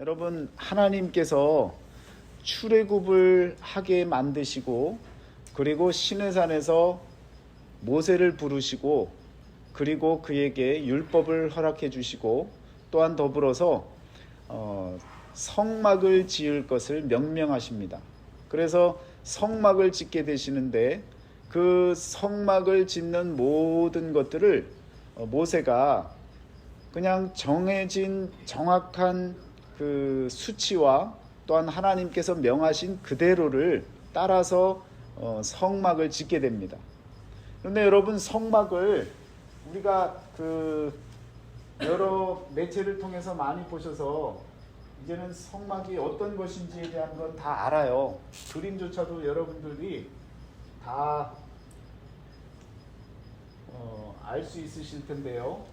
여러분, 하나님께서 출애굽을 하게 만드시고, 그리고 시내산에서 모세를 부르시고, 그리고 그에게 율법을 허락해 주시고, 또한 더불어서 성막을 지을 것을 명령하십니다. 그래서 성막을 짓게 되시는데, 그 성막을 짓는 모든 것들을 모세가 그냥 정해진 정확한 그 수치와 또한 하나님께서 명하신 그대로를 따라서 성막을 짓게 됩니다. 그런데 여러분, 성막을 우리가 그 여러 매체를 통해서 많이 보셔서 이제는 성막이 어떤 것인지에 대한 건 다 알아요. 그림조차도 여러분들이 다 알 수 있으실 텐데요.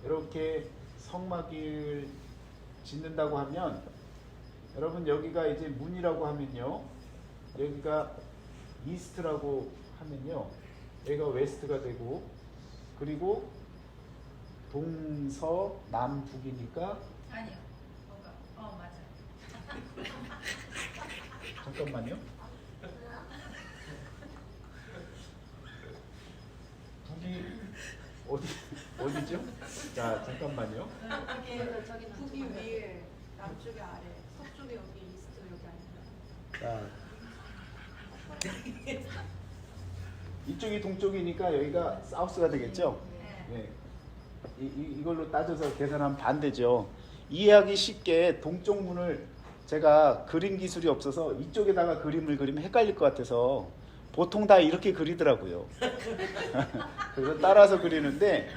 이렇게 성막을 짓는다고 하면, 여러분 여기가 이제 문이라고 하면요, 여기가 이스트라고 하면요, 여기가 웨스트가 되고, 그리고 동서남북이니까 아니요. 맞아. 잠깐만요. 북이 어디죠? 자, 잠깐만요. 저기 북이 위에, 남쪽이 아래, 서쪽이 여기, 이스트 여기 아닌가? 자, 이쪽이 동쪽이니까 여기가 사우스가 되겠죠? 네. 이걸로 따져서 계산하면 반대죠. 이해하기 쉽게 동쪽 문을, 제가 그림 기술이 없어서 이쪽에다가 그림을 그리면 헷갈릴 것 같아서 보통 다 이렇게 그리더라고요. 그래서 따라서 그리는데,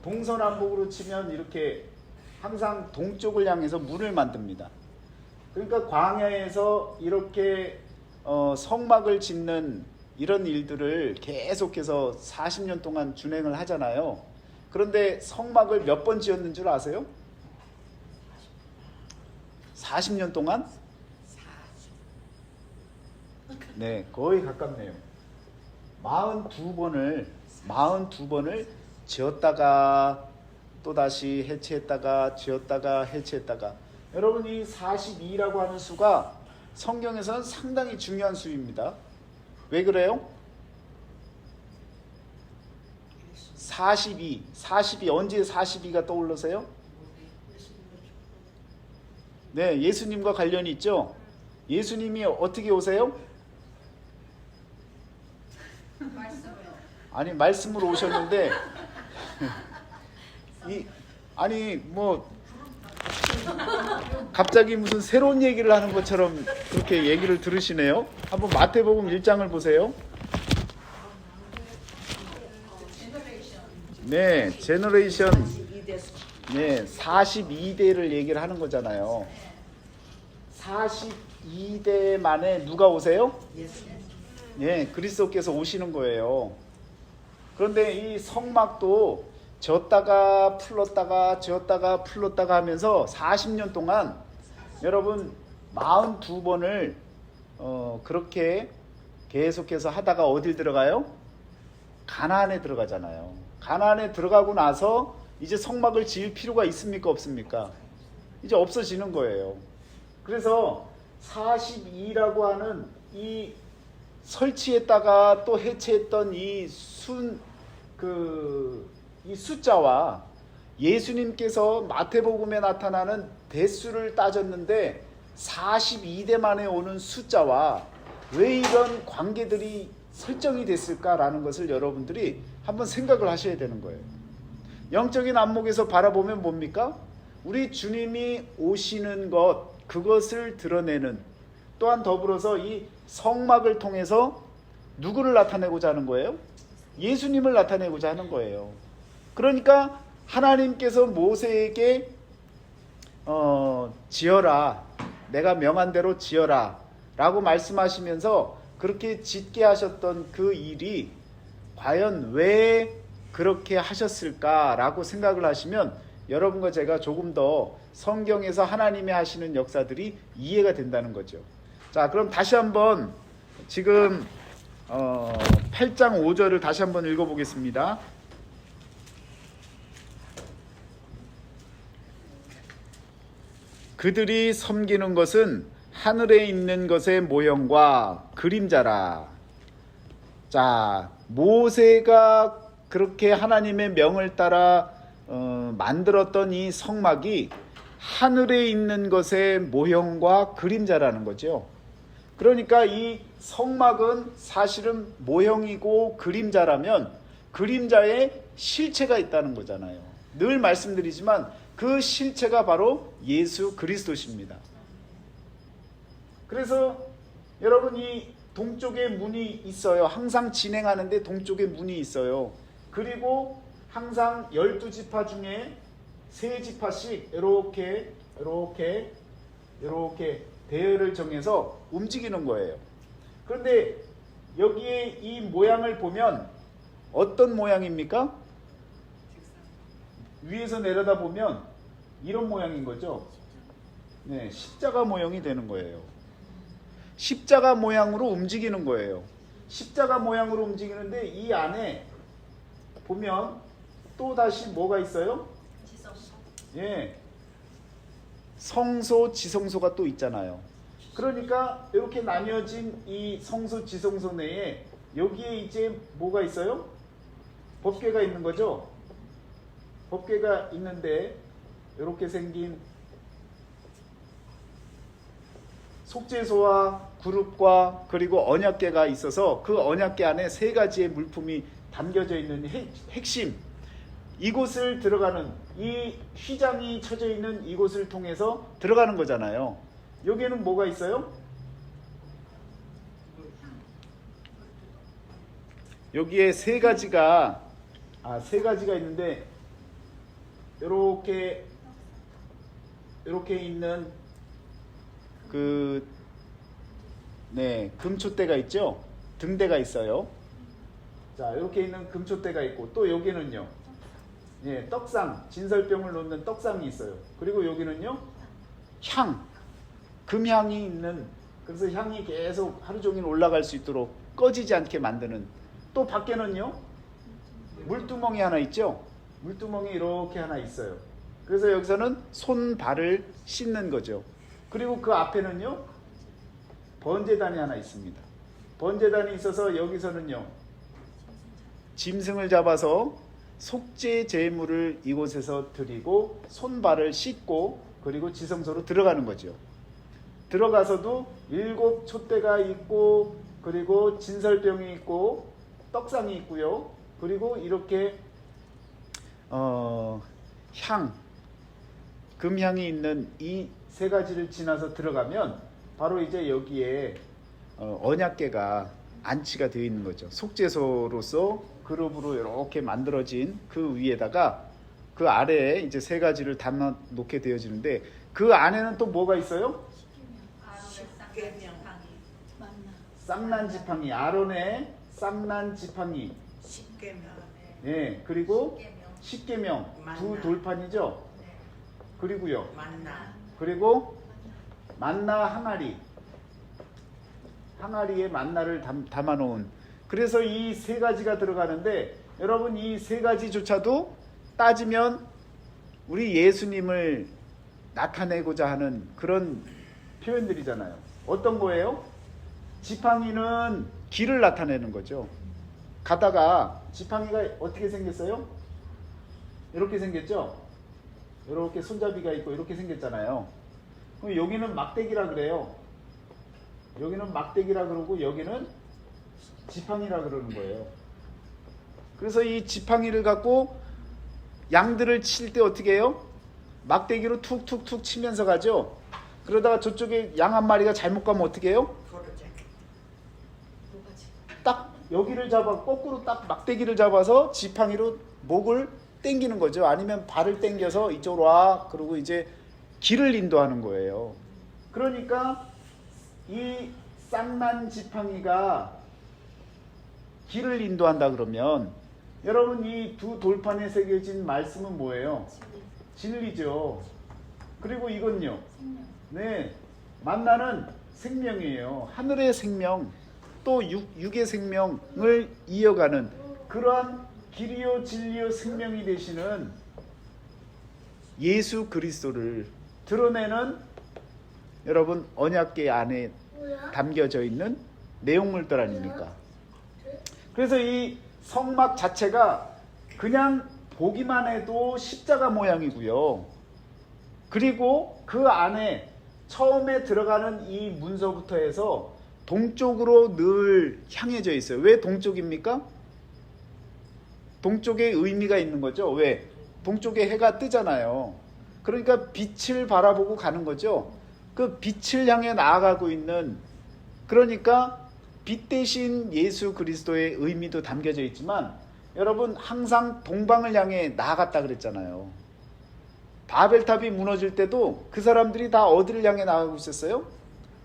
동서남북으로 치면 이렇게 항상 동쪽을 향해서 문을 만듭니다. 그러니까 광야에서 이렇게 성막을 짓는 이런 일들을 계속해서 40년 동안 준행을 하잖아요. 그런데 성막을 몇 번 지었는 줄 아세요? 40년 동안? 네, 거의 가깝네요. 42번을 지었다가 또다시 해체했다가 지었다가 해체했다가. 여러분, 이 42라고 하는 수가 성경에서는 상당히 중요한 수입니다. 왜 그래요? 42 언제 42가 떠올르세요? 네, 예수님과 관련이 있죠. 예수님이 어떻게 오세요? 아니, 말씀으로 오셨는데 갑자기 무슨 새로운 얘기를 하는 것처럼 그렇게 얘기를 들으시네요. 한번 마태복음 1장을 보세요. 네, 제너레이션. 네, 42대를 얘기를 하는 거잖아요. 42대 만에 누가 오세요? 네, 그리스도께서 오시는 거예요. 그런데 이 성막도 졌다가 풀렀다가 졌다가 풀렀다가 하면서 40년 동안 여러분 42번을 그렇게 계속해서 하다가 어딜 들어가요? 가나안에 들어가잖아요. 가나안에 들어가고 나서 이제 성막을 지을 필요가 있습니까? 없습니까? 이제 없어지는 거예요. 그래서 42라고 하는 이 설치했다가 또 해체했던 이 숫자와 예수님께서 마태복음에 나타나는 대수를 따졌는데 42대 만에 오는 숫자와 왜 이런 관계들이 설정이 됐을까라는 것을 여러분들이 한번 생각을 하셔야 되는 거예요. 영적인 안목에서 바라보면 뭡니까? 우리 주님이 오시는 것, 그것을 드러내는, 또한 더불어서 이 성막을 통해서 누구를 나타내고자 하는 거예요? 예수님을 나타내고자 하는 거예요. 그러니까 하나님께서 모세에게 지어라, 내가 명한 대로 지어라 라고 말씀하시면서 그렇게 짓게 하셨던 그 일이 과연 왜 그렇게 하셨을까라고 생각을 하시면 여러분과 제가 조금 더 성경에서 하나님이 하시는 역사들이 이해가 된다는 거죠. 자, 그럼 다시 한번 지금 8장 5절을 다시 한번 읽어보겠습니다. 그들이 섬기는 것은 하늘에 있는 것의 모형과 그림자라. 자, 모세가 그렇게 하나님의 명을 따라 만들었던 이 성막이 하늘에 있는 것의 모형과 그림자라는 거죠. 그러니까 이 성막은 사실은 모형이고 그림자라면 그림자에 실체가 있다는 거잖아요. 늘 말씀드리지만 그 실체가 바로 예수 그리스도십니다. 그래서 여러분, 이 동쪽에 문이 있어요. 항상 진행하는데 동쪽에 문이 있어요. 그리고 항상 12지파 중에 3지파씩 이렇게 대열을 정해서 움직이는 거예요. 그런데 여기에 이 모양을 보면 어떤 모양입니까? 위에서 내려다 보면 이런 모양인 거죠. 네, 십자가 모양이 되는 거예요. 십자가 모양으로 움직이는 거예요. 십자가 모양으로 움직이는데 이 안에 보면 또 다시 뭐가 있어요? 예, 성소, 지성소가 또 있잖아요. 그러니까 이렇게 나뉘어진 이 성소, 지성소 내에 여기에 이제 뭐가 있어요? 법궤가 있는 거죠. 법궤가 있는데 이렇게 생긴 속죄소와 그룹과 그리고 언약궤가 있어서 그 언약궤 안에 3가지의 물품이 담겨져 있는 핵심, 이곳을 들어가는, 이 휘장이 쳐져 있는 이곳을 통해서 들어가는 거잖아요. 여기에는 뭐가 있어요? 여기에 3가지가 있는데 이렇게 있는 금초대가 있죠. 등대가 있어요. 자, 이렇게 있는 금초대가 있고, 또 여기는요, 떡상, 진설병을 놓는 떡상이 있어요. 그리고 여기는요, 금향이 있는, 그래서 향이 계속 하루 종일 올라갈 수 있도록 꺼지지 않게 만드는, 또 밖에는요, 물두멍이 하나 있죠. 물두멍이 이렇게 하나 있어요. 그래서 여기서는 손, 발을 씻는 거죠. 그리고 그 앞에는요, 번제단이 하나 있습니다. 번제단이 있어서 여기서는요, 짐승을 잡아서 속죄 제물을 이곳에서 드리고 손발을 씻고 그리고 지성소로 들어가는 거죠. 들어가서도 7 촛대가 있고 그리고 진설병이 있고 떡상이 있고요. 그리고 이렇게 금향이 있는 이 3가지를 지나서 들어가면 바로 이제 여기에 언약궤가 안치가 되어 있는 거죠. 속죄소로서 그룹으로 이렇게 만들어진 그 위에다가 그 아래에 이제 3가지를 담아 놓게 되어지는데 그 안에는 또 뭐가 있어요? 쌍난 지팡이, 아론의 쌍난 지팡이, 예, 그리고 십계명, 2 돌판이죠. 그리고요, 그리고 만나 항아리에 만나를 담아 놓은. 그래서 이 3가지가 들어가는데 여러분, 이 3가지조차도 따지면 우리 예수님을 나타내고자 하는 그런 표현들이잖아요. 어떤 거예요? 지팡이는 길을 나타내는 거죠. 가다가 지팡이가 어떻게 생겼어요? 이렇게 생겼죠? 이렇게 손잡이가 있고 이렇게 생겼잖아요. 그럼 여기는 막대기라 그래요. 여기는 막대기라 그러고 여기는 지팡이라 그러는 거예요. 그래서 이 지팡이를 갖고 양들을 칠 때 어떻게 해요? 막대기로 툭툭툭 치면서 가죠. 그러다가 저쪽에 양 한 마리가 잘못 가면 어떻게 해요? 딱 여기를 잡아, 거꾸로 딱 막대기를 잡아서 지팡이로 목을 당기는 거죠. 아니면 발을 당겨서 이쪽으로 와, 그러고 이제 길을 인도하는 거예요. 그러니까 이 쌍난 지팡이가 길을 인도한다 그러면 여러분, 이 2 돌판에 새겨진 말씀은 뭐예요? 진리죠. 그리고 이건요, 네, 만나는 생명이에요. 하늘의 생명, 또 육의 생명을 이어가는 그러한 길이요 진리요 생명이 되시는 예수 그리스도를 드러내는 여러분 언약궤 안에 담겨져 있는 내용물들 아닙니까? 그래서 이 성막 자체가 그냥 보기만 해도 십자가 모양이고요. 그리고 그 안에 처음에 들어가는 이 문서부터 해서 동쪽으로 늘 향해져 있어요. 왜 동쪽입니까? 동쪽에 의미가 있는 거죠. 왜? 동쪽에 해가 뜨잖아요. 그러니까 빛을 바라보고 가는 거죠. 그 빛을 향해 나아가고 있는, 그러니까 빛 대신 예수 그리스도의 의미도 담겨져 있지만 여러분 항상 동방을 향해 나아갔다 그랬잖아요. 바벨탑이 무너질 때도 그 사람들이 다 어디를 향해 나아가고 있었어요?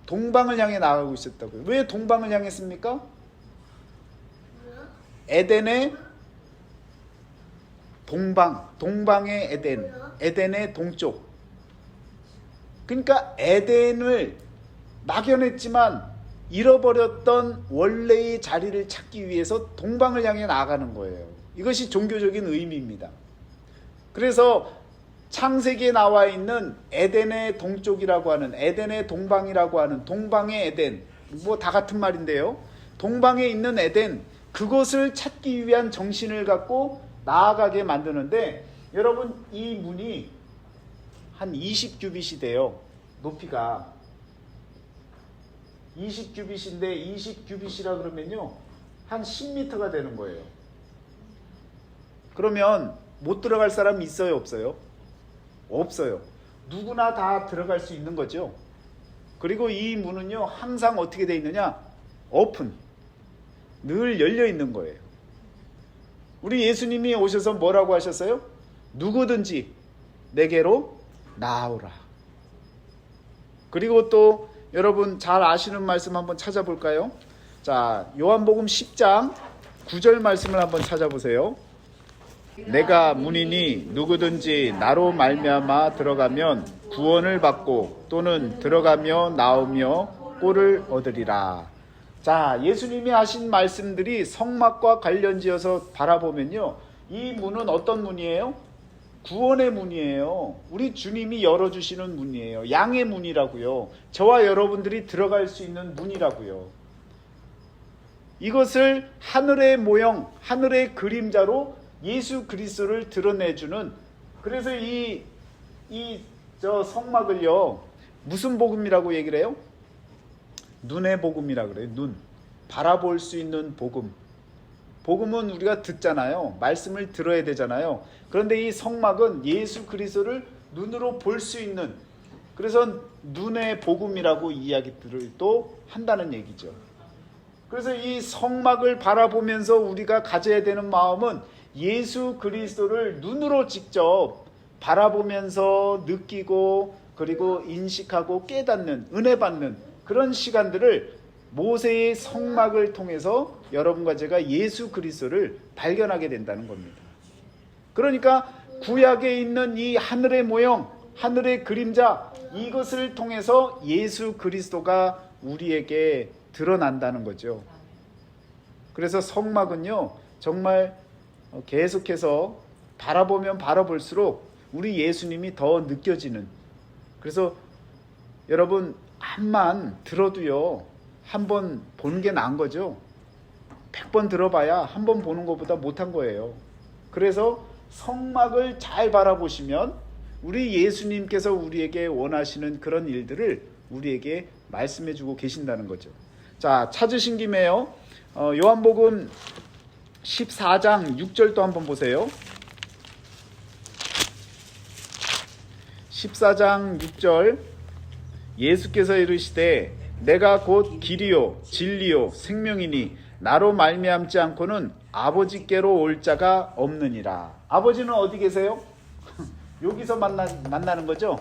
동방을 향해 나아가고 있었다고요. 왜 동방을 향했습니까? 에덴의 동방의 에덴, 에덴의 동쪽. 그러니까 에덴을 막연했지만 잃어버렸던 원래의 자리를 찾기 위해서 동방을 향해 나아가는 거예요. 이것이 종교적인 의미입니다. 그래서 창세기에 나와 있는 에덴의 동쪽이라고 하는, 에덴의 동방이라고 하는, 동방의 에덴, 뭐 다 같은 말인데요. 동방에 있는 에덴, 그것을 찾기 위한 정신을 갖고 나아가게 만드는데, 여러분 이 문이 한 20규빗이 돼요. 높이가 20규빗인데 20규빗이라 그러면요 한 10m가 되는 거예요. 그러면 못 들어갈 사람 있어요, 없어요? 없어요. 누구나 다 들어갈 수 있는 거죠. 그리고 이 문은요 항상 어떻게 돼 있느냐? 오픈, 늘 열려 있는 거예요. 우리 예수님이 오셔서 뭐라고 하셨어요? 누구든지 내게로 나오라. 그리고 또 여러분 잘 아시는 말씀 한번 찾아볼까요? 자, 요한복음 10장 9절 말씀을 한번 찾아보세요. 내가 문이니 누구든지 나로 말미암아 들어가면 구원을 받고 또는 들어가며 나오며 꼴을 얻으리라. 자, 예수님이 하신 말씀들이 성막과 관련지어서 바라보면요, 이 문은 어떤 문이에요? 구원의 문이에요. 우리 주님이 열어주시는 문이에요. 양의 문이라고요. 저와 여러분들이 들어갈 수 있는 문이라고요. 이것을 하늘의 모형, 하늘의 그림자로 예수 그리스도를 드러내주는, 그래서 저 성막을요 무슨 복음이라고 얘기를 해요? 눈의 복음이라 그래요. 눈, 바라볼 수 있는 복음. 복음은 우리가 듣잖아요. 말씀을 들어야 되잖아요. 그런데 이 성막은 예수 그리스도를 눈으로 볼 수 있는, 그래서 눈의 복음이라고 이야기들을 또 한다는 얘기죠. 그래서 이 성막을 바라보면서 우리가 가져야 되는 마음은 예수 그리스도를 눈으로 직접 바라보면서 느끼고 그리고 인식하고 깨닫는, 은혜 받는 그런 시간들을 모세의 성막을 통해서 여러분과 제가 예수 그리스도를 발견하게 된다는 겁니다. 그러니까 구약에 있는 이 하늘의 모형, 하늘의 그림자, 이것을 통해서 예수 그리스도가 우리에게 드러난다는 거죠. 그래서 성막은요 정말 계속해서 바라보면 바라볼수록 우리 예수님이 더 느껴지는, 그래서 여러분 암만 들어도요 한 번 보는 게 나은 거죠. 100번 들어봐야 한 번 보는 것보다 못한 거예요. 그래서 성막을 잘 바라보시면 우리 예수님께서 우리에게 원하시는 그런 일들을 우리에게 말씀해 주고 계신다는 거죠. 자, 찾으신 김에요 요한복음 14장 6절도 한번 보세요. 14장 6절, 예수께서 이르시되 내가 곧 길이요 진리요 생명이니 나로 말미암지 않고는 아버지께로 올 자가 없느니라. 아버지는 어디 계세요? 여기서 만나는 거죠.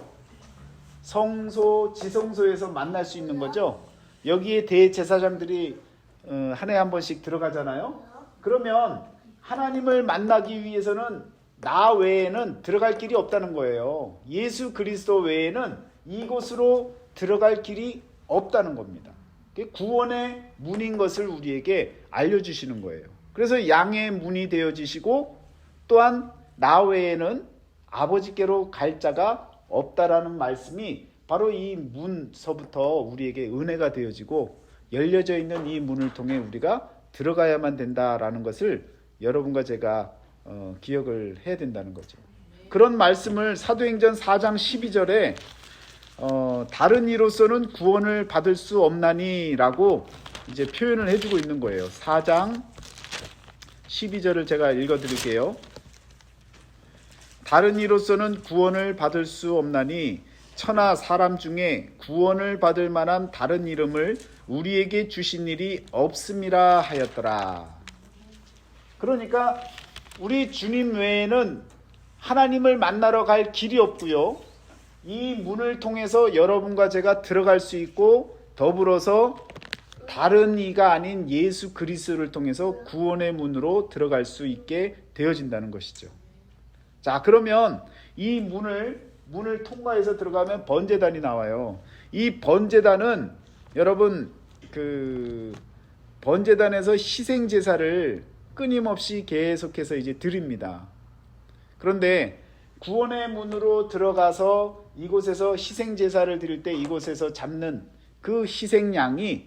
성소, 지성소에서 만날 수 있는 거죠. 여기에 대제사장들이 한 해에 한 번씩 들어가잖아요. 그러면 하나님을 만나기 위해서는 나 외에는 들어갈 길이 없다는 거예요. 예수 그리스도 외에는 이곳으로 들어갈 길이 없다는 겁니다. 구원의 문인 것을 우리에게 알려주시는 거예요. 그래서 양의 문이 되어지시고 또한 나 외에는 아버지께로 갈 자가 없다라는 말씀이 바로 이 문서부터 우리에게 은혜가 되어지고 열려져 있는 이 문을 통해 우리가 들어가야만 된다라는 것을 여러분과 제가 기억을 해야 된다는 거죠. 그런 말씀을 사도행전 4장 12절에 다른 이로서는 구원을 받을 수 없나니라고 이제 표현을 해주고 있는 거예요. 4장 12절을 제가 읽어드릴게요. 다른 이로서는 구원을 받을 수 없나니 천하 사람 중에 구원을 받을 만한 다른 이름을 우리에게 주신 일이 없음이라 하였더라. 그러니까 우리 주님 외에는 하나님을 만나러 갈 길이 없고요. 이 문을 통해서 여러분과 제가 들어갈 수 있고 더불어서 다른 이가 아닌 예수 그리스도를 통해서 구원의 문으로 들어갈 수 있게 되어진다는 것이죠. 자, 그러면 이 문을 통과해서 들어가면 번제단이 나와요. 이 번제단은 여러분 번제단에서 희생 제사를 끊임없이 계속해서 이제 드립니다. 그런데 구원의 문으로 들어가서 이곳에서 희생 제사를 드릴 때 이곳에서 잡는 그 희생양이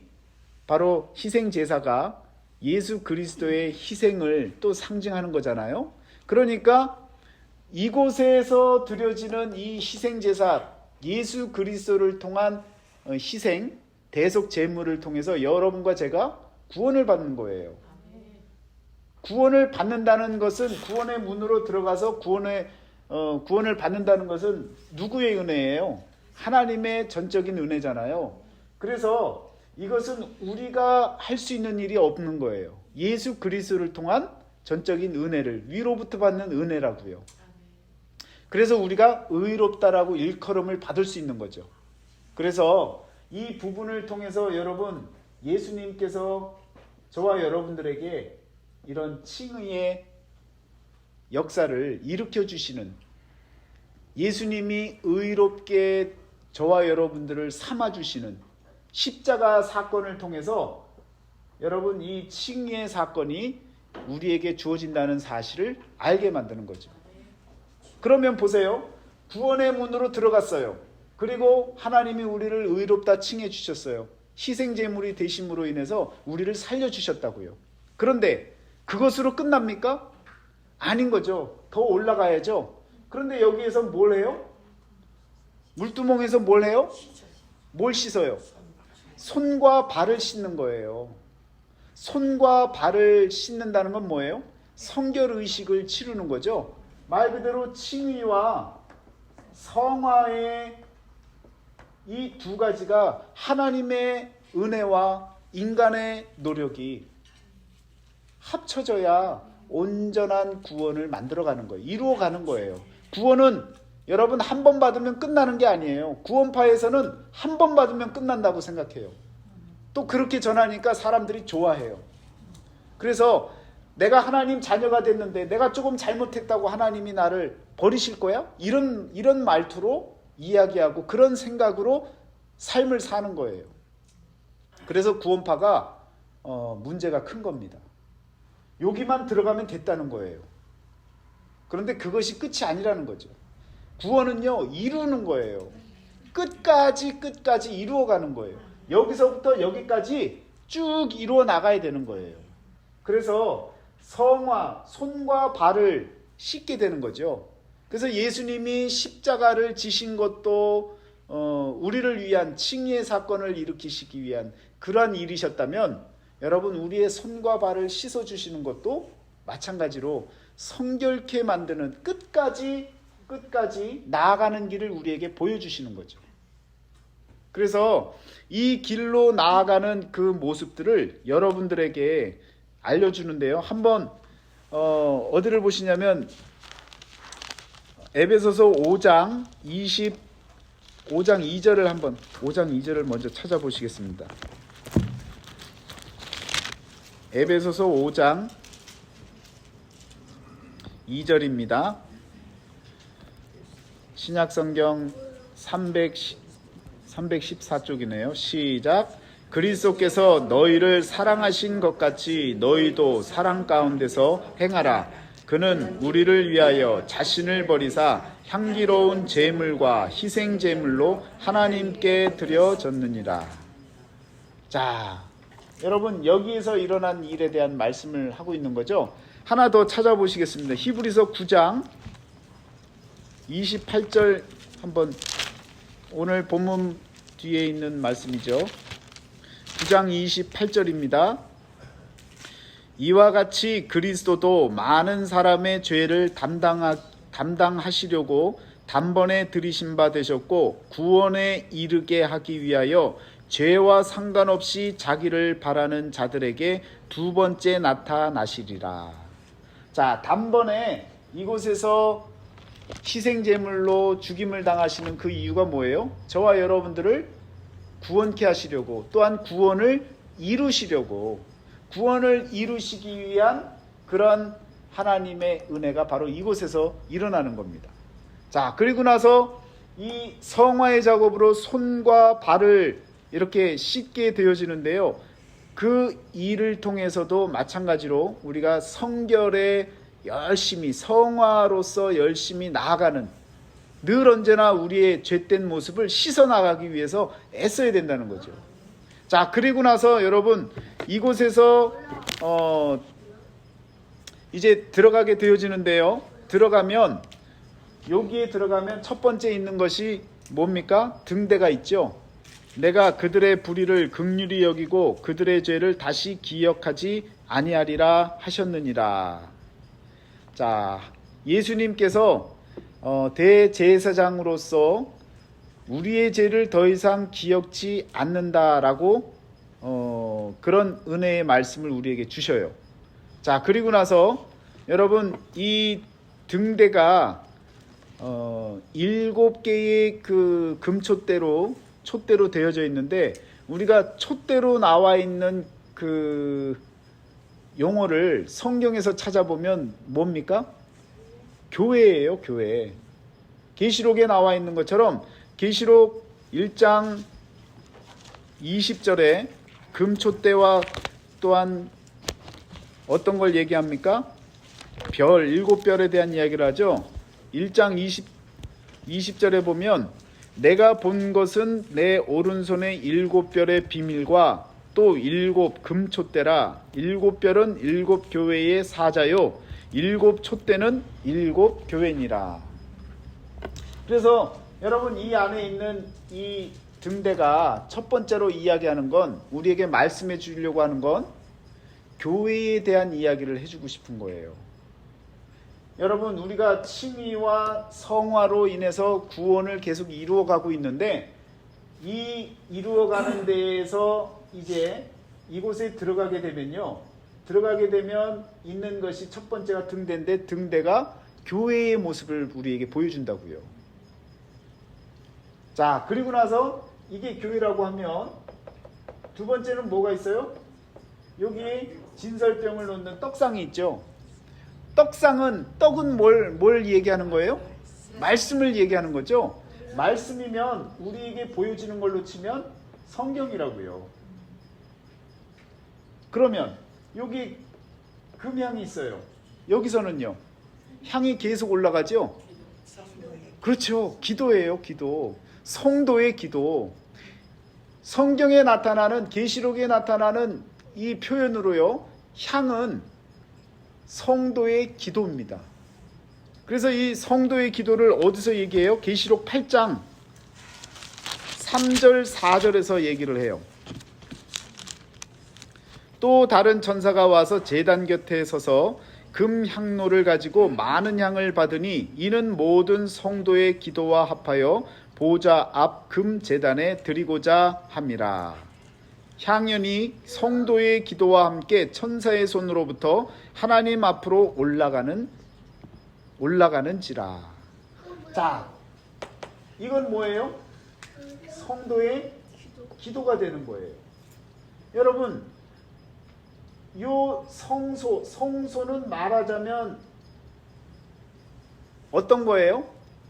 바로 희생 제사가 예수 그리스도의 희생을 또 상징하는 거잖아요. 그러니까 이곳에서 드려지는 이 희생 제사, 예수 그리스도를 통한 희생, 대속 제물을 통해서 여러분과 제가 구원을 받는 거예요. 구원을 받는다는 것은 구원의 문으로 들어가서 구원을 받는다는 것은 누구의 은혜예요? 하나님의 전적인 은혜잖아요. 그래서 이것은 우리가 할 수 있는 일이 없는 거예요. 예수 그리스도를 통한 전적인 은혜를 위로부터 받는 은혜라고요. 그래서 우리가 의롭다라고 일컬음을 받을 수 있는 거죠. 그래서 이 부분을 통해서 여러분 예수님께서 저와 여러분들에게 이런 칭의의 역사를 일으켜 주시는, 예수님이 의롭게 저와 여러분들을 삼아 주시는 십자가 사건을 통해서 여러분 이 칭의의 사건이 우리에게 주어진다는 사실을 알게 만드는 거죠. 그러면 보세요. 구원의 문으로 들어갔어요. 그리고 하나님이 우리를 의롭다 칭해 주셨어요. 희생제물이 되심으로 인해서 우리를 살려주셨다고요. 그런데 그것으로 끝납니까? 아닌 거죠. 더 올라가야죠. 그런데 여기에서 뭘 해요? 물두멍에서 뭘 해요? 뭘 씻어요? 손과 발을 씻는 거예요. 손과 발을 씻는다는 건 뭐예요? 성결의식을 치르는 거죠. 말 그대로 칭의와 성화의 이 두 가지가 하나님의 은혜와 인간의 노력이 합쳐져야 온전한 구원을 만들어가는 거예요. 이루어가는 거예요. 구원은 여러분 한 번 받으면 끝나는 게 아니에요. 구원파에서는 한 번 받으면 끝난다고 생각해요. 또 그렇게 전하니까 사람들이 좋아해요. 그래서 내가 하나님 자녀가 됐는데 내가 조금 잘못했다고 하나님이 나를 버리실 거야? 이런 말투로 이야기하고 그런 생각으로 삶을 사는 거예요. 그래서 구원파가 문제가 큰 겁니다. 여기만 들어가면 됐다는 거예요. 그런데 그것이 끝이 아니라는 거죠. 구원은요, 이루는 거예요. 끝까지 이루어가는 거예요. 여기서부터 여기까지 쭉 이루어 나가야 되는 거예요. 그래서 성화, 손과 발을 씻게 되는 거죠. 그래서 예수님이 십자가를 지신 것도 우리를 위한 칭의의 사건을 일으키시기 위한 그러한 일이셨다면 여러분 우리의 손과 발을 씻어주시는 것도 마찬가지로 성결케 만드는 끝까지 나아가는 길을 우리에게 보여주시는 거죠. 그래서 이 길로 나아가는 그 모습들을 여러분들에게 알려주는데요. 한번 어디를 보시냐면 에베소서 5장 2절을 먼저 찾아보시겠습니다. 에베소서 5장 2절입니다. 신약성경 314쪽이네요. 시작. 그리스도께서 너희를 사랑하신 것 같이 너희도 사랑 가운데서 행하라. 그는 우리를 위하여 자신을 버리사 향기로운 제물과 희생 제물로 하나님께 드려졌느니라. 자, 여러분 여기에서 일어난 일에 대한 말씀을 하고 있는 거죠. 하나 더 찾아보시겠습니다. 히브리서 9장 28절 한번, 오늘 본문 뒤에 있는 말씀이죠. 9장 28절입니다. 이와 같이 그리스도도 많은 사람의 죄를 담당하시려고 단번에 들이신 바 되셨고 구원에 이르게 하기 위하여 죄와 상관없이 자기를 바라는 자들에게 두 번째 나타나시리라. 자, 단번에 이곳에서 희생제물로 죽임을 당하시는 그 이유가 뭐예요? 저와 여러분들을 구원케 하시려고, 또한 구원을 이루시려고, 구원을 이루시기 위한 그런 하나님의 은혜가 바로 이곳에서 일어나는 겁니다. 자, 그리고 나서 이 성화의 작업으로 손과 발을 이렇게 씻게 되어지는데요. 그 일을 통해서도 마찬가지로 우리가 성결에 열심히, 성화로서 열심히 나아가는, 늘 언제나 우리의 죄된 모습을 씻어나가기 위해서 애써야 된다는 거죠. 자, 그리고 나서 여러분 이곳에서 이제 들어가게 되어지는데요. 여기에 들어가면 첫 번째 있는 것이 뭡니까? 등대가 있죠. 내가 그들의 불의를 긍휼히 여기고 그들의 죄를 다시 기억하지 아니하리라 하셨느니라. 자, 예수님께서 대제사장으로서 우리의 죄를 더 이상 기억지 않는다라고 그런 은혜의 말씀을 우리에게 주셔요. 자, 그리고 나서 여러분 이 등대가 7개의 그 금촛대로 되어져 있는데, 우리가 촛대로 나와 있는 그 용어를 성경에서 찾아보면 뭡니까? 교회예요, 교회. 계시록에 나와 있는 것처럼 계시록 1장 20절에 금촛대와 또한 어떤 걸 얘기합니까? 별, 7별에 대한 이야기를 하죠. 1장 20절에 보면 내가 본 것은 내 오른손의 7별의 비밀과 또 7 금촛대라. 7별은 7 교회의 사자요 7 촛대는 7 교회니라. 그래서 여러분 이 안에 있는 이 등대가 첫 번째로 이야기하는 건, 우리에게 말씀해 주려고 하는 건 교회에 대한 이야기를 해주고 싶은 거예요. 여러분 우리가 칭의와 성화로 인해서 구원을 계속 이루어가고 있는데, 이 이루어가는 데에서 이제 이곳에 들어가게 되면 있는 것이 첫 번째가 등대인데, 등대가 교회의 모습을 우리에게 보여준다고요. 자, 그리고 나서 이게 교회라고 하면 두 번째는 뭐가 있어요? 여기 진설병을 놓는 떡상이 있죠. 떡은 뭘 얘기하는 거예요? 말씀을 얘기하는 거죠. 말씀이면 우리에게 보여지는 걸로 치면 성경이라고요. 그러면 여기 금향이 있어요. 여기서는요, 향이 계속 올라가죠. 그렇죠. 기도예요, 기도. 성도의 기도. 성경에 나타나는, 계시록에 나타나는 이 표현으로요, 향은 성도의 기도입니다. 그래서 이 성도의 기도를 어디서 얘기해요? 계시록 8장 3절 4절에서 얘기를 해요. 또 다른 천사가 와서 제단 곁에 서서 금 향로를 가지고 많은 향을 받으니 이는 모든 성도의 기도와 합하여 보좌 앞 금 제단에 드리고자 함이라. 향연이 성도의 기도와 함께 천사의 손으로부터 하나님 앞으로 올라가는지라. 자, 이건 뭐예요? 성도의 기도가 되는 거예요. 여러분, 요 성소는 말하자면 어떤 거예요?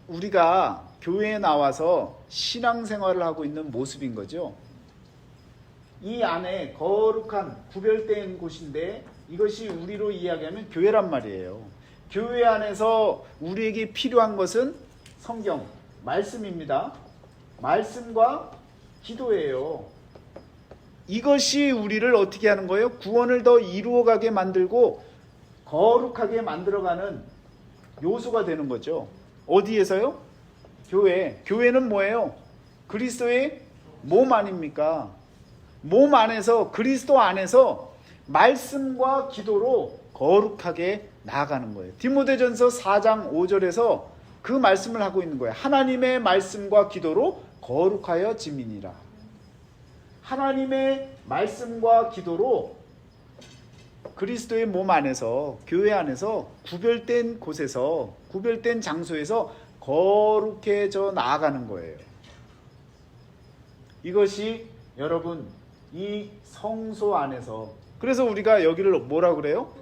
우리가 교회에 나와서 신앙생활을 하고 있는 모습인 거죠. 이 안에 거룩한 구별된 곳인데, 이것이 우리로 이야기하면 교회란 말이에요. 교회 안에서 우리에게 필요한 것은 성경, 말씀입니다. 말씀과 기도예요. 이것이 우리를 어떻게 하는 거예요? 구원을 더 이루어가게 만들고 거룩하게 만들어가는 요소가 되는 거죠. 어디에서요? 교회. 교회는 뭐예요? 그리스도의 몸 아닙니까? 몸 안에서, 그리스도 안에서 말씀과 기도로 거룩하게 나아가는 거예요. 디모데전서 4장 5절에서 그 말씀을 하고 있는 거예요. 하나님의 말씀과 기도로 거룩하여 지민이라. 하나님의 말씀과 기도로 그리스도의 몸 안에서, 교회 안에서 구별된 곳에서, 구별된 장소에서 거룩해져 나아가는 거예요. 이것이 여러분 이 성소 안에서, 그래서 우리가 여기를 뭐라 그래요?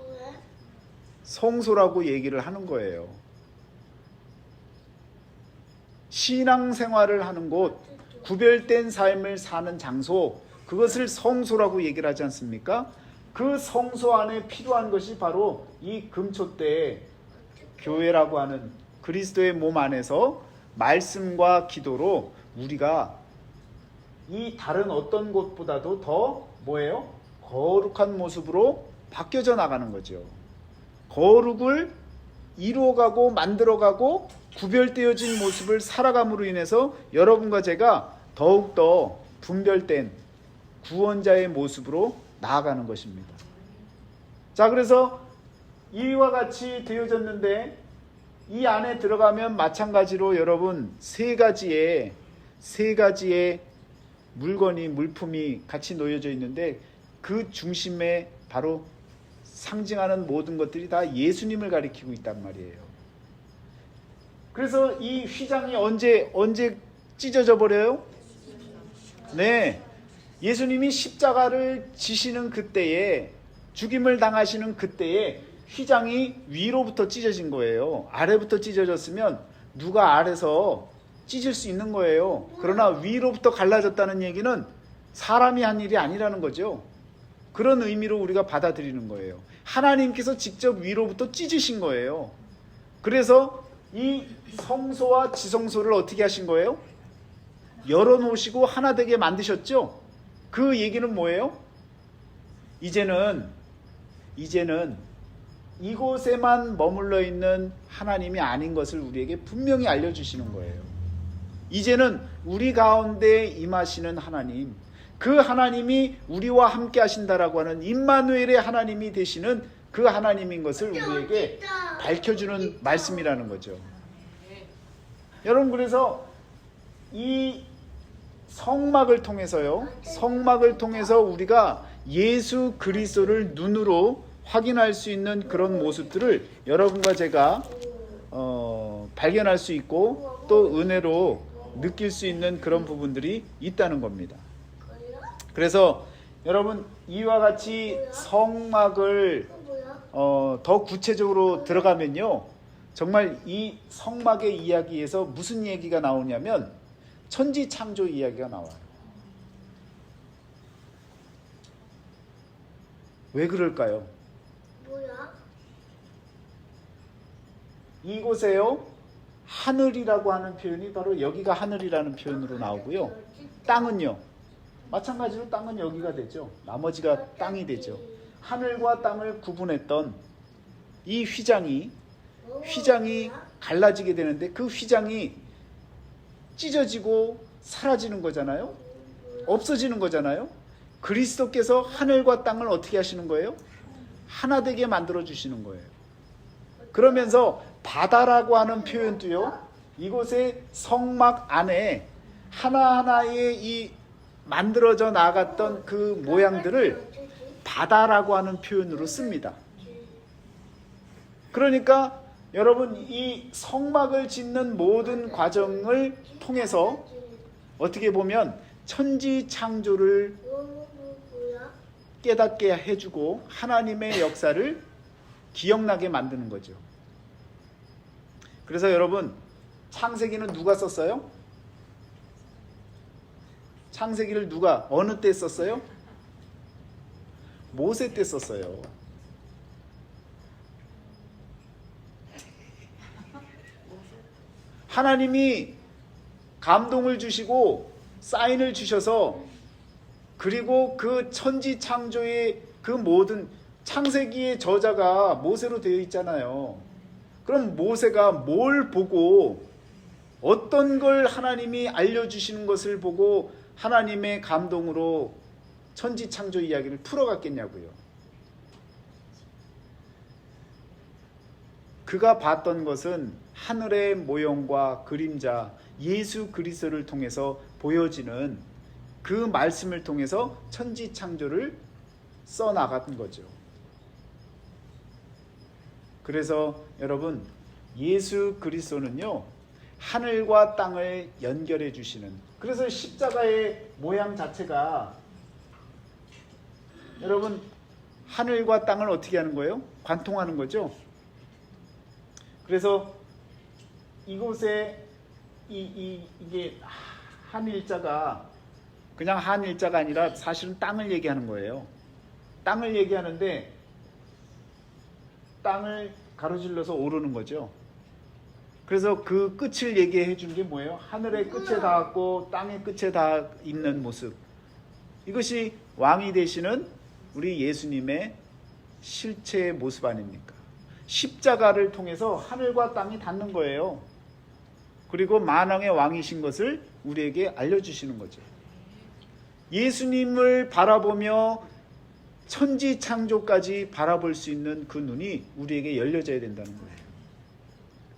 성소라고 얘기를 하는 거예요. 신앙생활을 하는 곳, 구별된 삶을 사는 장소, 그것을 성소라고 얘기를 하지 않습니까? 그 성소 안에 필요한 것이 바로 이 금초대 교회라고 하는 그리스도의 몸 안에서 말씀과 기도로 우리가 이 다른 어떤 곳보다도 더 뭐예요? 거룩한 모습으로 바뀌어져 나가는 거죠. 거룩을 이루어가고 만들어가고 구별되어진 모습을 살아감으로 인해서 여러분과 제가 더욱더 분별된 구원자의 모습으로 나아가는 것입니다. 자, 그래서 이와 같이 되어졌는데 이 안에 들어가면 마찬가지로 여러분 세 가지의 물건이, 물품이 같이 놓여져 있는데 그 중심에 바로 상징하는 모든 것들이 다 예수님을 가리키고 있단 말이에요. 그래서 이 휘장이 언제 찢어져 버려요? 네, 예수님이 십자가를 지시는 그때에, 죽임을 당하시는 그때에 휘장이 위로부터 찢어진 거예요. 아래부터 찢어졌으면 누가 아래서 찢을 수 있는 거예요. 그러나 위로부터 갈라졌다는 얘기는 사람이 한 일이 아니라는 거죠. 그런 의미로 우리가 받아들이는 거예요. 하나님께서 직접 위로부터 찢으신 거예요. 그래서 이 성소와 지성소를 어떻게 하신 거예요? 열어놓으시고 하나 되게 만드셨죠? 그 얘기는 뭐예요? 이제는 이곳에만 머물러 있는 하나님이 아닌 것을 우리에게 분명히 알려주시는 거예요. 이제는 우리 가운데 임하시는 하나님, 그 하나님이 우리와 함께 하신다라고 하는 임마누엘의 하나님이 되시는 그 하나님인 것을 우리에게 밝혀주는 말씀이라는 거죠. 여러분, 그래서 이 성막을 통해서 우리가 예수 그리스도를 눈으로 확인할 수 있는 그런 모습들을 여러분과 제가 발견할 수 있고 또 은혜로 느낄 수 있는 그런 부분들이 있다는 겁니다. 그래서 여러분 이와 같이 성막을 더 구체적으로 들어가면요, 정말 이 성막의 이야기에서 무슨 얘기가 나오냐면 천지창조 이야기가 나와요. 왜 그럴까요? 이곳에요, 하늘이라고 하는 표현이 바로 여기가 하늘이라는 표현으로 나오고요. 땅은요, 마찬가지로 땅은 여기가 되죠. 나머지가 땅이 되죠. 하늘과 땅을 구분했던 이 휘장이 갈라지게 되는데 그 휘장이 찢어지고 사라지는 거잖아요. 없어지는 거잖아요. 그리스도께서 하늘과 땅을 어떻게 하시는 거예요? 하나 되게 만들어 주시는 거예요. 그러면서 바다라고 하는 표현도요, 이곳의 성막 안에 하나하나의 이 만들어져 나갔던 그 모양들을 바다라고 하는 표현으로 씁니다. 그러니까 여러분 이 성막을 짓는 모든 과정을 통해서 어떻게 보면 천지창조를 깨닫게 해주고 하나님의 역사를 기억나게 만드는 거죠. 그래서 여러분 창세기는 누가 썼어요? 창세기를 누가 어느 때 썼어요? 모세 때 썼어요. 하나님이 감동을 주시고 사인을 주셔서 그리고 그 천지 창조의 그 모든 창세기의 저자가 모세로 되어 있잖아요. 그럼 모세가 뭘 보고 어떤 걸 하나님이 알려주시는 것을 보고 하나님의 감동으로 천지 창조 이야기를 풀어갔겠냐고요. 그가 봤던 것은 하늘의 모형과 그림자 예수 그리스도를 통해서 보여지는 그 말씀을 통해서 천지 창조를 써나간 거죠. 그래서 여러분, 예수 그리스도는요 하늘과 땅을 연결해 주시는, 그래서 십자가의 모양 자체가 여러분 하늘과 땅을 어떻게 하는 거예요? 관통하는 거죠. 그래서 이곳에 이게 한일자가 그냥 한일자가 아니라 사실은 땅을 얘기하는 거예요. 땅을 얘기하는데 땅을 가로질러서 오르는 거죠. 그래서 그 끝을 얘기해 준 게 뭐예요? 하늘의 끝에 닿았고 땅의 끝에 닿아 있는 모습. 이것이 왕이 되시는 우리 예수님의 실체의 모습 아닙니까? 십자가를 통해서 하늘과 땅이 닿는 거예요. 그리고 만왕의 왕이신 것을 우리에게 알려주시는 거죠. 예수님을 바라보며 천지 창조까지 바라볼 수 있는 그 눈이 우리에게 열려져야 된다는 거예요.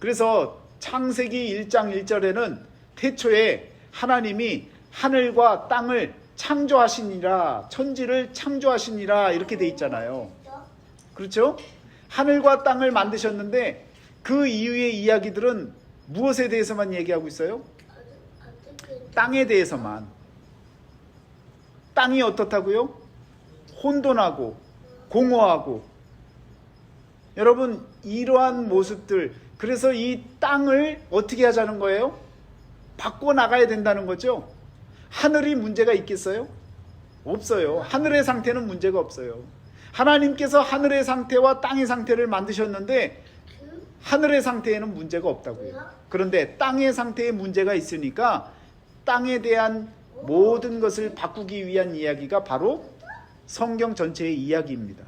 그래서 창세기 1장 1절에는 태초에 하나님이 하늘과 땅을 창조하시니라, 천지를 창조하시니라 이렇게 돼 있잖아요. 그렇죠? 하늘과 땅을 만드셨는데 그 이후의 이야기들은 무엇에 대해서만 얘기하고 있어요? 땅에 대해서만. 땅이 어떻다고요? 혼돈하고 공허하고. 여러분, 이러한 모습들, 그래서 이 땅을 어떻게 하자는 거예요? 바꿔나가야 된다는 거죠. 하늘이 문제가 있겠어요? 없어요. 하늘의 상태는 문제가 없어요. 하나님께서 하늘의 상태와 땅의 상태를 만드셨는데 하늘의 상태에는 문제가 없다고요. 그런데 땅의 상태에 문제가 있으니까 땅에 대한 모든 것을 바꾸기 위한 이야기가 바로 성경 전체의 이야기입니다.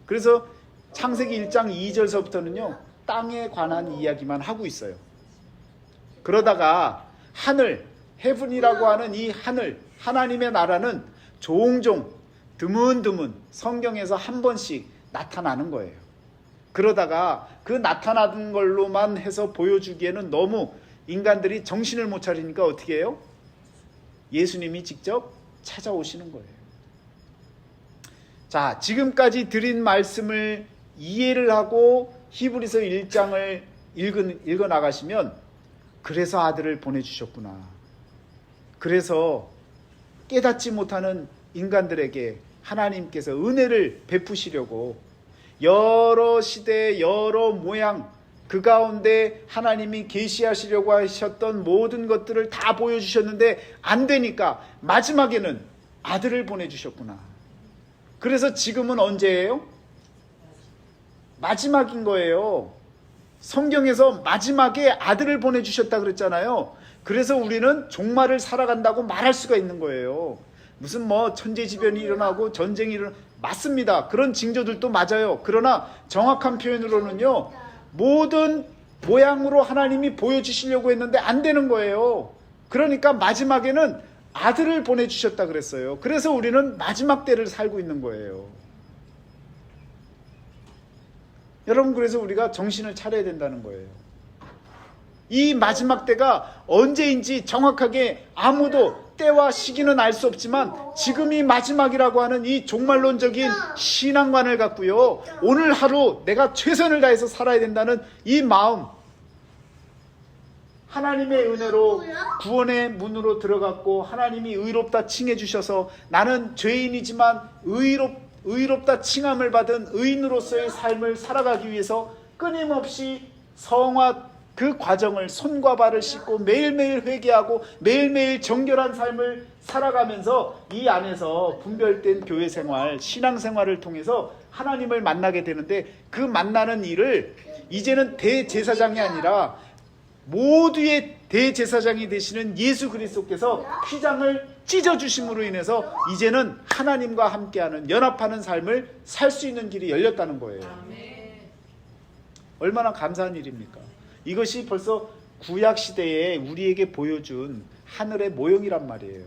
그래서 창세기 1장 2절서부터는요 땅에 관한 이야기만 하고 있어요. 그러다가 하늘, 헤븐이라고 하는 이 하늘, 하나님의 나라는 종종 드문드문 성경에서 한 번씩 나타나는 거예요. 그러다가 그 나타나는 걸로만 해서 보여주기에는 너무 인간들이 정신을 못 차리니까 어떻게 해요? 예수님이 직접 찾아오시는 거예요. 자, 지금까지 드린 말씀을 이해를 하고 히브리서 1장을 읽어 나가시면 그래서 아들을 보내주셨구나. 그래서 깨닫지 못하는 인간들에게 하나님께서 은혜를 베푸시려고 여러 시대 여러 모양 그 가운데 하나님이 계시하시려고 하셨던 모든 것들을 다 보여주셨는데 안 되니까 마지막에는 아들을 보내주셨구나. 그래서 지금은 언제예요? 마지막인 거예요. 성경에서 마지막에 아들을 보내주셨다 그랬잖아요. 그래서 우리는 종말을 살아간다고 말할 수가 있는 거예요. 무슨 뭐 천재지변이 일어나고 전쟁이 맞습니다. 그런 징조들도 맞아요. 그러나 정확한 표현으로는요, 모든 모양으로 하나님이 보여주시려고 했는데 안 되는 거예요. 그러니까 마지막에는 아들을 보내주셨다 그랬어요. 그래서 우리는 마지막 때를 살고 있는 거예요. 여러분, 그래서 우리가 정신을 차려야 된다는 거예요. 이 마지막 때가 언제인지 정확하게 아무도 때와 시기는 알 수 없지만 지금이 마지막이라고 하는 이 종말론적인 신앙관을 갖고요, 오늘 하루 내가 최선을 다해서 살아야 된다는 이 마음, 하나님의 은혜로 구원의 문으로 들어갔고 하나님이 의롭다 칭해 주셔서 나는 죄인이지만 의롭다 칭함을 받은 의인으로서의 삶을 살아가기 위해서 끊임없이 성화 그 과정을 손과 발을 씻고 매일매일 회개하고 매일매일 정결한 삶을 살아가면서 이 안에서 분별된 교회 생활, 신앙 생활을 통해서 하나님을 만나게 되는데, 그 만나는 일을 이제는 대제사장이 아니라 모두의 대제사장이 되시는 예수 그리스도께서 휘장을 찢어주심으로 인해서 이제는 하나님과 함께하는 연합하는 삶을 살 수 있는 길이 열렸다는 거예요. 얼마나 감사한 일입니까? 이것이 벌써 구약시대에 우리에게 보여준 하늘의 모형이란 말이에요.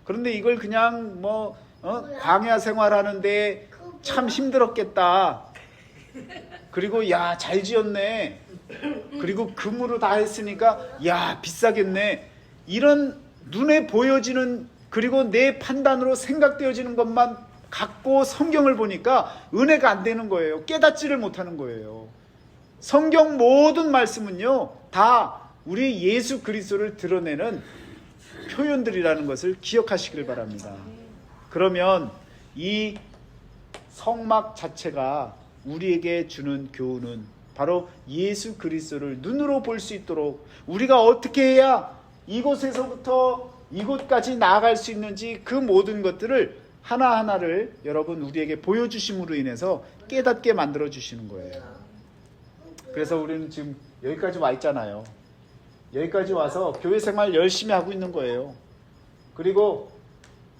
그런데 이걸 그냥 광야 생활하는데 참 힘들었겠다. 그리고 야, 잘 지었네. 그리고 금으로 다 했으니까 야, 비싸겠네. 이런 눈에 보여지는, 그리고 내 판단으로 생각되어지는 것만 갖고 성경을 보니까 은혜가 안 되는 거예요. 깨닫지를 못하는 거예요. 성경 모든 말씀은요, 다 우리 예수 그리스도를 드러내는 표현들이라는 것을 기억하시길 바랍니다. 그러면 이 성막 자체가 우리에게 주는 교훈은 바로 예수 그리스도를 눈으로 볼 수 있도록 우리가 어떻게 해야 이곳에서부터 이곳까지 나아갈 수 있는지, 그 모든 것들을 하나하나를 여러분 우리에게 보여주심으로 인해서 깨닫게 만들어 주시는 거예요. 그래서 우리는 지금 여기까지 와 있잖아요. 여기까지 와서 교회 생활 열심히 하고 있는 거예요. 그리고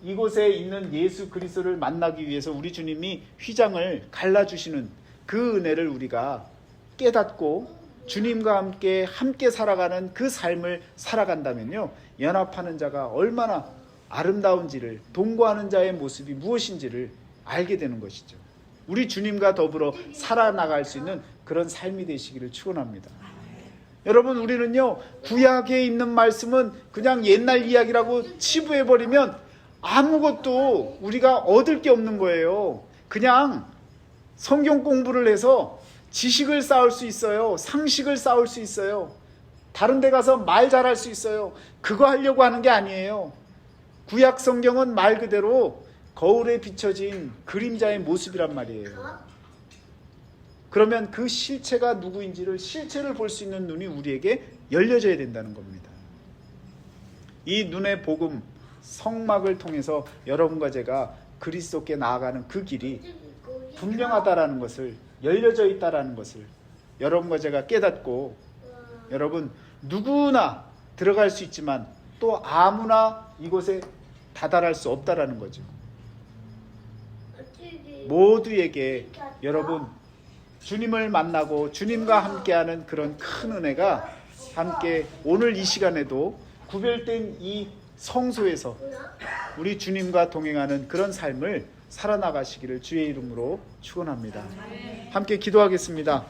이곳에 있는 예수 그리스도를 만나기 위해서 우리 주님이 휘장을 갈라주시는 그 은혜를 우리가 깨닫고 주님과 함께 살아가는 그 삶을 살아간다면요, 연합하는 자가 얼마나 아름다운지를, 동거하는 자의 모습이 무엇인지를 알게 되는 것이죠. 우리 주님과 더불어 살아나갈 수 있는 그런 삶이 되시기를 축원합니다. 여러분, 우리는요, 구약에 있는 말씀은 그냥 옛날 이야기라고 치부해버리면 아무것도 우리가 얻을 게 없는 거예요. 그냥 성경 공부를 해서 지식을 쌓을 수 있어요. 상식을 쌓을 수 있어요. 다른 데 가서 말 잘할 수 있어요. 그거 하려고 하는 게 아니에요. 구약 성경은 말 그대로 거울에 비춰진 그림자의 모습이란 말이에요. 그러면 그 실체가 누구인지를, 실체를 볼 수 있는 눈이 우리에게 열려져야 된다는 겁니다. 이 눈의 복음, 성막을 통해서 여러분과 제가 그리스도께 나아가는 그 길이 분명하다라는 것을, 열려져 있다라는 것을 여러분과 제가 깨닫고, 여러분 누구나 들어갈 수 있지만 또 아무나 이곳에 다다를 수 없다라는 거죠. 모두에게 여러분 주님을 만나고 주님과 함께하는 그런 큰 은혜가 함께 오늘 이 시간에도 구별된 이 성소에서 우리 주님과 동행하는 그런 삶을 살아나가시기를 주의 이름으로 축원합니다. 함께 기도하겠습니다.